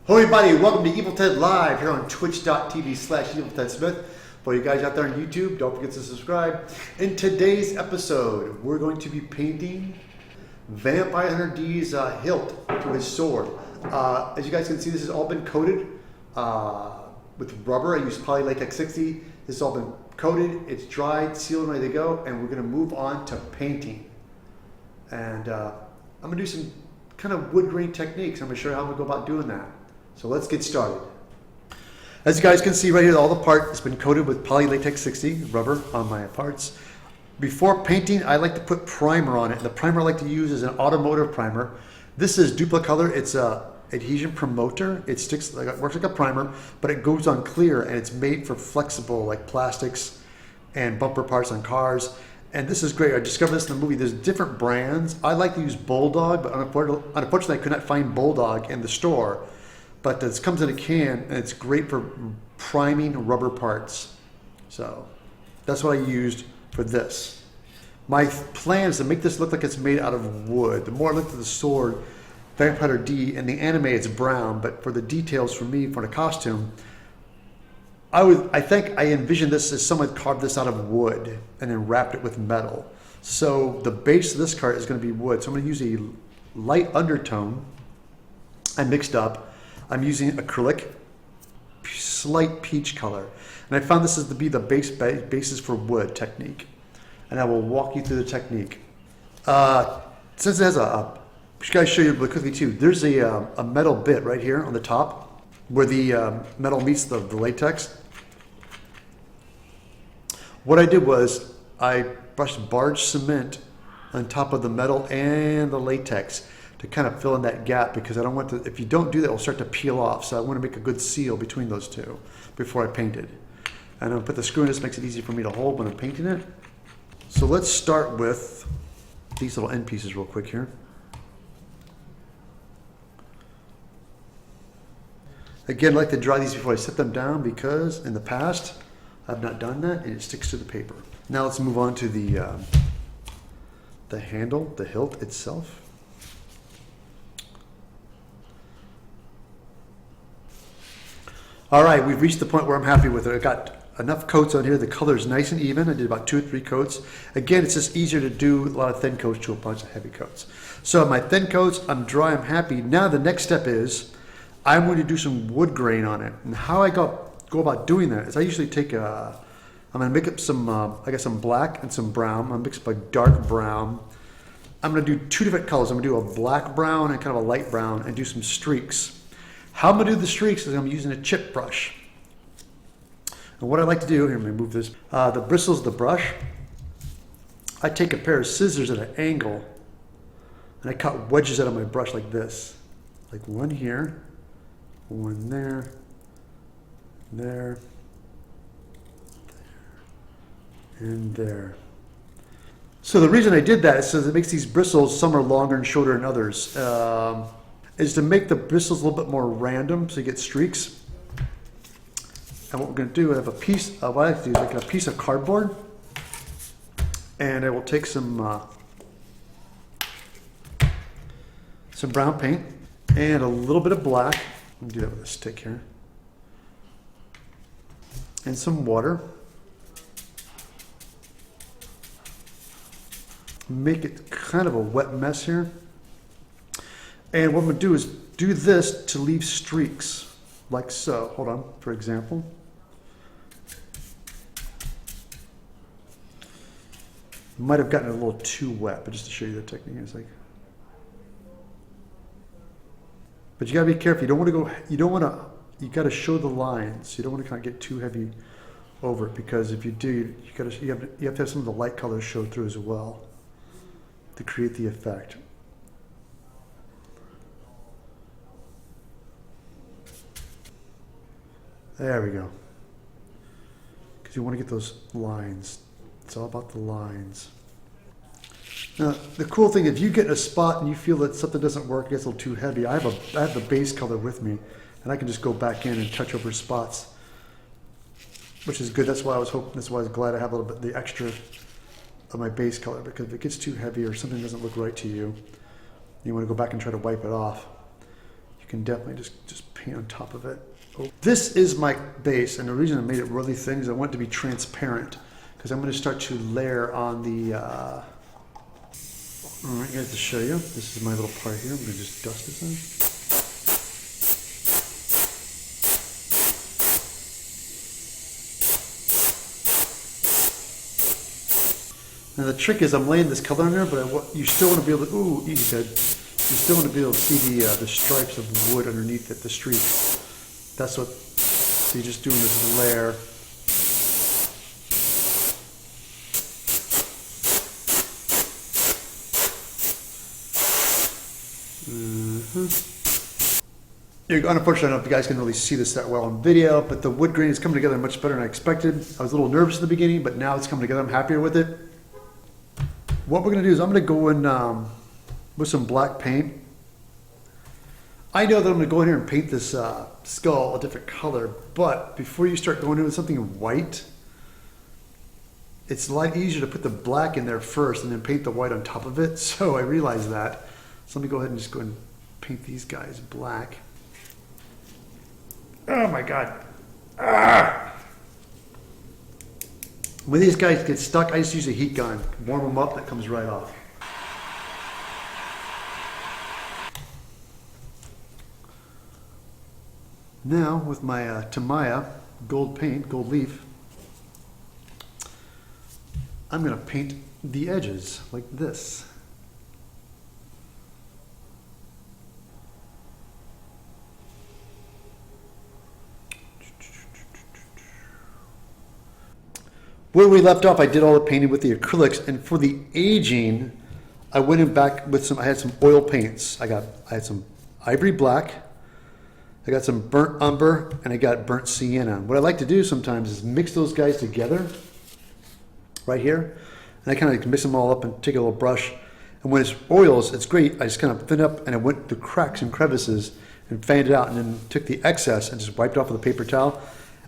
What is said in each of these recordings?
Hello everybody, welcome to Evil Ted Live here on twitch.tv/EvilTedSmith. For you guys out there on YouTube, don't forget to subscribe. In today's episode, we're going to be painting Vampire Hunter D's hilt to his sword. As you guys can see, this has all been coated with rubber. I used Poly Latex 60. This has all been coated, it's dried, sealed, and ready to go, and we're going to move on to painting. And I'm going to do some kind of wood grain techniques. I'm going to show you how we go about doing that. So let's get started. As you guys can see right here, all the part has been coated with Poly Latex 60 rubber on my parts. Before painting, I like to put primer on it. The primer I like to use is an automotive primer. This is Duplicolor. It's a adhesion promoter. It sticks like, it works like a primer, but it goes on clear, and it's made for flexible like plastics and bumper parts on cars. And this is great. I discovered this in the movie. There's different brands. I like to use Bulldog, but unfortunately I could not find Bulldog in the store. But this comes in a can, and it's great for priming rubber parts. So that's what I used for this. My plan is to make this look like it's made out of wood. The more I look at the sword, Vampire Hunter D, in the anime it's brown, but for the details for me, for the costume, I think I envisioned this as someone carved this out of wood and then wrapped it with metal. So the base of this card is going to be wood. So I'm going to use a light undertone I mixed up. I'm using acrylic, slight peach color. And I found this is to be the basis for wood technique. And I will walk you through the technique. Since it has I should show you really quickly too. There's a metal bit right here on the top where the metal meets the latex. What I did was I brushed barge cement on top of the metal and the latex to kind of fill in that gap, because I don't want to, if you don't do that, it'll start to peel off. So I want to make a good seal between those two before I paint it. And I'm going to put the screw in. This makes it easy for me to hold when I'm painting it. So let's start with these little end pieces real quick here. Again, I like to dry these before I set them down, because in the past I've not done that and it sticks to the paper. Now let's move on to the handle, the hilt itself. All right, we've reached the point where I'm happy with it. I got enough coats on here. The color is nice and even. I did about 2 or 3 coats. Again, it's just easier to do a lot of thin coats to a bunch of heavy coats. So my thin coats, I'm dry, I'm happy. Now the next step is I'm going to do some wood grain on it. And how I go about doing that is I usually take I'm going to make up some, I got some black and some brown. I'm going to mix up a dark brown. I'm going to do 2 different colors. I'm going to do a black brown and kind of a light brown and do some streaks. How I'm going to do the streaks is I'm using a chip brush. And what I like to do, here, let me move this, the bristles of the brush, I take a pair of scissors at an angle and I cut wedges out of my brush like this. Like one here, one there, there, and there. So the reason I did that is so it makes these bristles, some are longer and shorter than others, is to make the bristles a little bit more random so you get streaks. And what we're going to do, I have a piece of, what I like to do is like a piece of cardboard, and I will take some brown paint and a little bit of black. Let me do that with a stick here. And some water. Make it kind of a wet mess here. And what I'm going to do is do this to leave streaks, like so. Hold on, for example. Might have gotten a little too wet, but just to show you the technique, it's like. But you got to be careful. You don't want to go. You don't want to. You got to show the lines. You don't want to kind of get too heavy over it, because if you do, you have to have some of the light colors show through as well to create the effect. There we go. Because you want to get those lines. It's all about the lines. Now, the cool thing, if you get in a spot and you feel that something doesn't work, it gets a little too heavy, I have the base color with me, and I can just go back in and touch over spots, which is good. That's why I was glad I have a little bit the extra of my base color, because if it gets too heavy or something doesn't look right to you, you want to go back and try to wipe it off. You can definitely just paint on top of it. Oh. This is my base, and the reason I made it really thin is I want it to be transparent, because I'm going to start to layer on the, all right, guys, to show you, this is my little part here. I'm going to just dust this in. Now the trick is I'm laying this color in there, but you still want to be able to, ooh, easy kid. You still want to be able to see the stripes of wood underneath it, the streaks. That's what, so you're just doing this layer. Unfortunately, I don't know if you guys can really see this that well on video, but the wood grain is coming together much better than I expected. I was a little nervous in the beginning, but now it's coming together. I'm happier with it. What we're going to do is I'm going to go in with some black paint. I know that I'm going to go in here and paint this skull a different color, but before you start going in with something white, it's a lot easier to put the black in there first and then paint the white on top of it. So I realized that. So let me go ahead and just go and paint these guys black. Oh my God. Ah! When these guys get stuck, I just use a heat gun. Warm them up, that comes right off. Now, with my Tamiya gold paint, gold leaf, I'm going to paint the edges like this. Where we left off, I did all the painting with the acrylics, and for the aging, I went in back with some, I had some oil paints. I had some ivory black, I got some burnt umber, and I got burnt sienna. What I like to do sometimes is mix those guys together, right here, and I kind of mix them all up and take a little brush. And when it's oils, it's great. I just kind of thin up, and I went through cracks and crevices and fanned it out, and then took the excess and just wiped it off with a paper towel.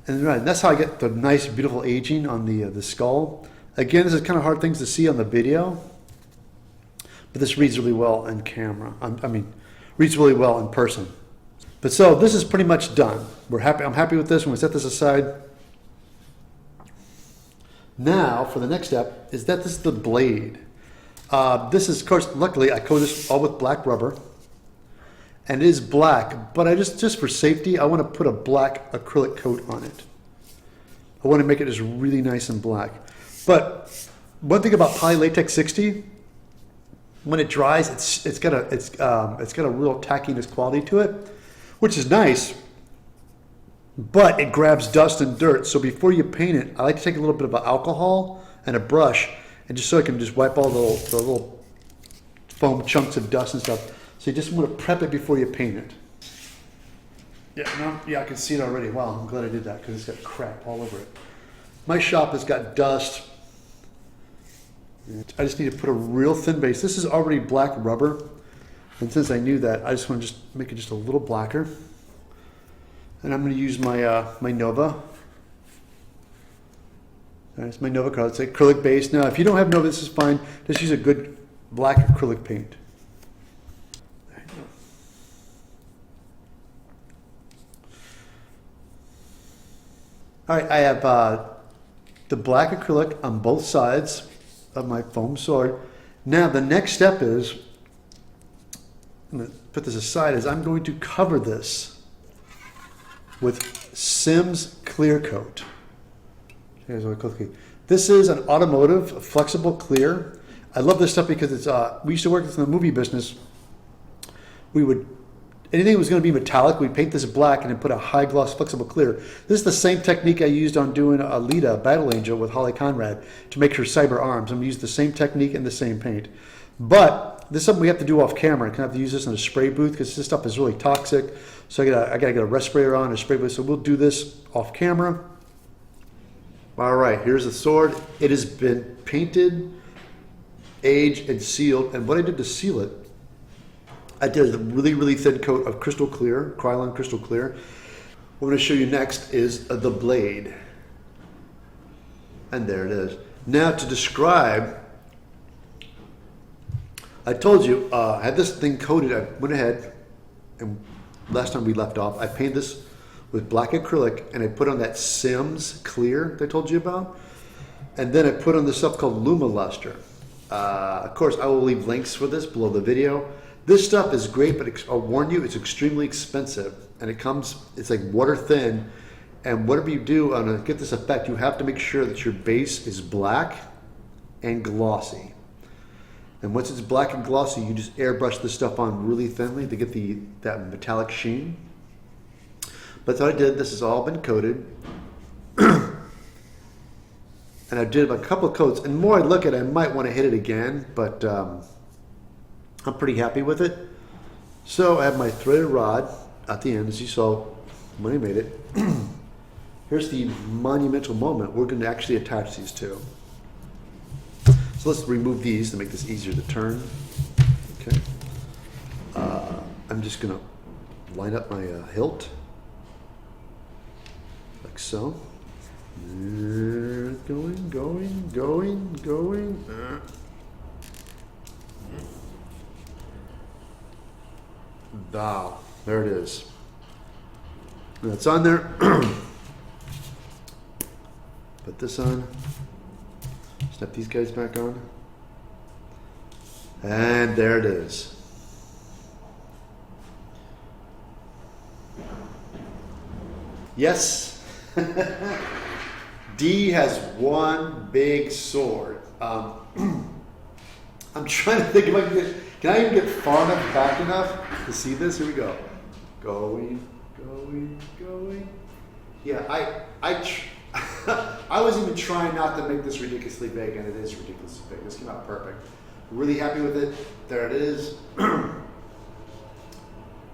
And that's how I get the nice, beautiful aging on the skull. Again, this is kind of hard things to see on the video, but this reads really well in camera. I mean, reads really well in person. But so this is pretty much done. We're happy. I'm happy with this. When we set this aside. Now, for the next step, is that this is the blade. This is, of course, luckily I coated this all with black rubber. And it is black, but I just for safety, I want to put a black acrylic coat on it. I want to make it just really nice and black. But one thing about Poly Latex 60, when it dries, it's got a real tackiness quality to it, which is nice. But it grabs dust and dirt. So before you paint it, I like to take a little bit of alcohol and a brush, and just so I can just wipe all the little foam chunks of dust and stuff. So you just want to prep it before you paint it. Yeah, I can see it already. Wow, I'm glad I did that because it's got crap all over it. My shop has got dust. I just need to put a real thin base. This is already black rubber. And since I knew that, I just want to just make it just a little blacker. And I'm going to use my my Nova. It's my Nova color. It's acrylic base. Now, if you don't have Nova, this is fine. Just use a good black acrylic paint. All right, I have the black acrylic on both sides of my foam sword. Now the next step is, I'm going to put this aside, is I'm going to cover this with Sims Clear Coat. Here's what this is an automotive flexible clear. I love this stuff because it's, we used to work in the movie business. We would, anything that was going to be metallic, we paint this black and then put a high gloss flexible clear. This is the same technique I used on doing Alita, Battle Angel, with Holly Conrad to make her cyber arms. I'm going to use the same technique and the same paint. But this is something we have to do off camera. I kind of have to use this in a spray booth because this stuff is really toxic. So I got to get a respirator on, a spray booth. So we'll do this off camera. All right, here's the sword. It has been painted, aged, and sealed. And what I did to seal it, I did a really, really thin coat of crystal clear, Krylon crystal clear. What I'm going to show you next is the blade. And there it is. Now to describe, I told you, I had this thing coated. I went ahead and last time we left off, I painted this with black acrylic, and I put on that Sims clear that I told you about. And then I put on this stuff called Lumiluster. Of course, I will leave links for this below the video. This stuff is great, but I'll warn you, it's extremely expensive. And it's like water thin. And whatever you do to get this effect, you have to make sure that your base is black and glossy. And once it's black and glossy, you just airbrush this stuff on really thinly to get that metallic sheen. But that's what I did. This has all been coated. And I did a couple of coats. And the more I look at it, I might want to hit it again. But I'm pretty happy with it. So I have my threaded rod at the end, as you saw when I made it. Here's the monumental moment. We're going to actually attach these two. So let's remove these to make this easier to turn. Okay. I'm just going to line up my hilt. Like so. Going. Wow, there it is. And it's on there. Put this on. Snap these guys back on. And there it is. Yes. D has one big sword. I'm trying to think if I can I even get far enough back enough to see this? Here we go. Going. Yeah, I was even trying not to make this ridiculously big, and it is ridiculously big. This came out perfect. Really happy with it. There it is.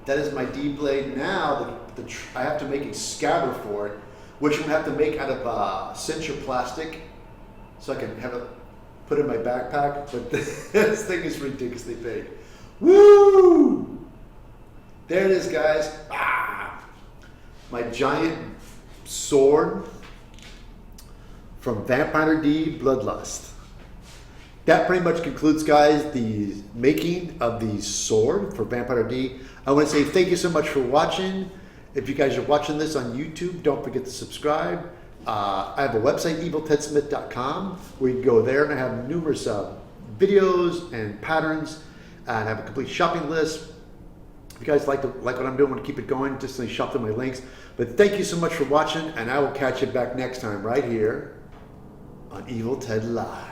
That is my D blade. Now I have to make a scabbard for it, which I'm going to have to make out of cincher plastic, so I can have it put in my backpack. But this thing is ridiculously big. Woo! There it is, guys. My giant sword from Vampire D Bloodlust. That pretty much concludes, guys, the making of the sword for Vampire D. I want to say thank you so much for watching. If you guys are watching this on YouTube, don't forget to subscribe. I have a website, eviltedsmith.com, where you can go there, and I have numerous videos and patterns, and I have a complete shopping list. If you guys like what I'm doing, want to keep it going, just shop through my links. But thank you so much for watching, and I will catch you back next time right here on Evil Ted Live.